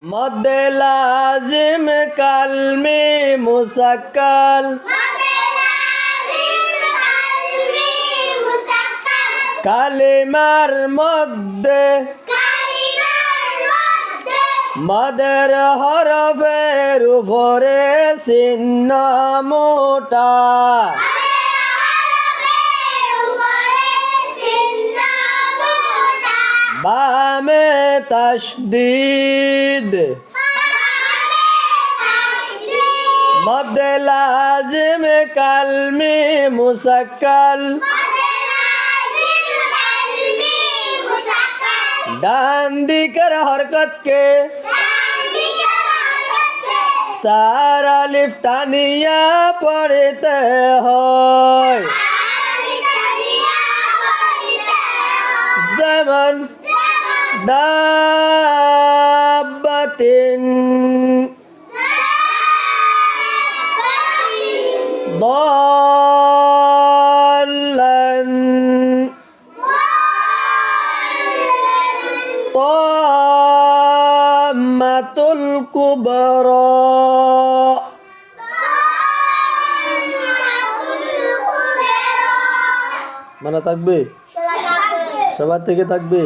मद लाजिम कलमी मुसक्कल কালিমার মধ্যে মদের হরফের উপরে চিহ্ন মোটা বামে তাশদীদ মদ লাজিম কলমি মুসক্কল ডান দিকের হরকত के सारा लिफ टानिया पढ़ते হয় যেমন দাব্বাতিন ضالن طامতুল কুবরা মানে থাকবে সবার থেকে থাকবে।